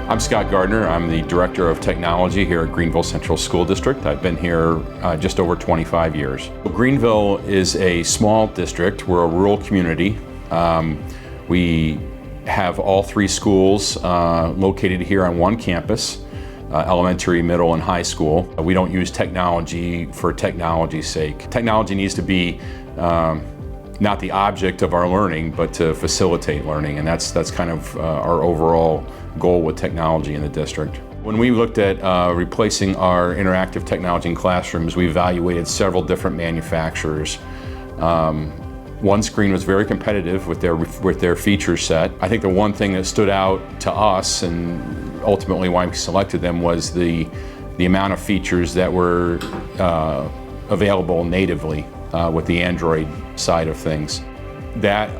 I'm Scott Gardiner. I'm the Director of Technology here at Greenville Central School District. I've been here just over 25 years. Greenville is a small district. We're a rural community. We have all three schools located here on one campus, elementary, middle, and high school. We don't use technology for technology's sake. Technology needs to be not the object of our learning, but to facilitate learning, and that's kind of our overall goal with technology in the district. When we looked at replacing our interactive technology in classrooms, we evaluated several different manufacturers. OneScreen was very competitive with their feature set. I think the one thing that stood out to us, and ultimately why we selected them, was the amount of features that were available natively with the Android side of things. That,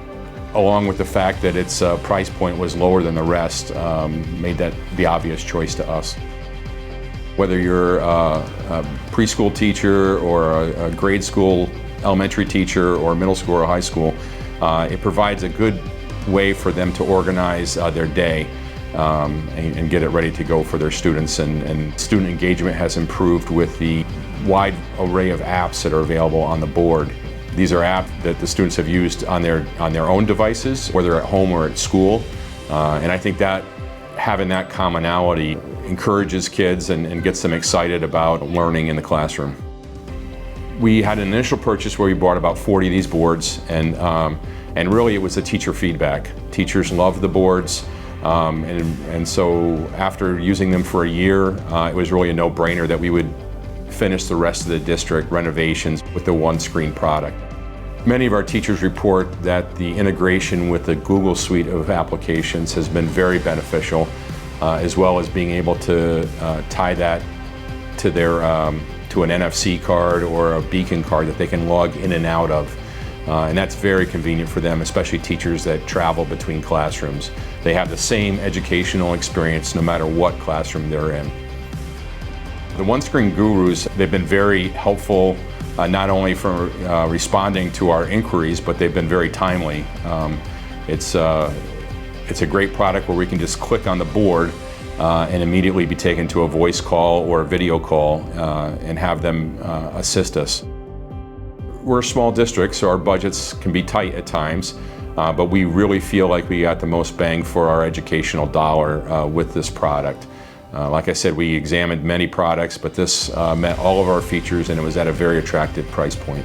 along with the fact that its price point was lower than the rest, made that the obvious choice to us. Whether you're a preschool teacher or a grade school elementary teacher or middle school or high school, it provides a good way for them to organize their day and get it ready to go for their students. And student engagement has improved with the wide array of apps that are available on the board. These are apps that the students have used on their own devices, whether at home or at school. And I think that having that commonality encourages kids and gets them excited about learning in the classroom. We had an initial purchase where we bought about 40 of these boards, and really it was the teacher feedback. Teachers loved the boards, and so after using them for a year, it was really a no-brainer that we would finish the rest of the district renovations with the OneScreen product. Many of our teachers report that the integration with the Google suite of applications has been very beneficial, as well as being able to tie that to their to an NFC card or a beacon card that they can log in and out of. And that's very convenient for them, especially teachers that travel between classrooms. They have the same educational experience no matter what classroom they're in. The OneScreen gurus, they've been very helpful, not only for responding to our inquiries, but they've been very timely. It's a great product where we can just click on the board and immediately be taken to a voice call or a video call and have them assist us. We're a small district, so our budgets can be tight at times, but we really feel like we got the most bang for our educational dollar with this product. Like I said, we examined many products, but this met all of our features, and it was at a very attractive price point.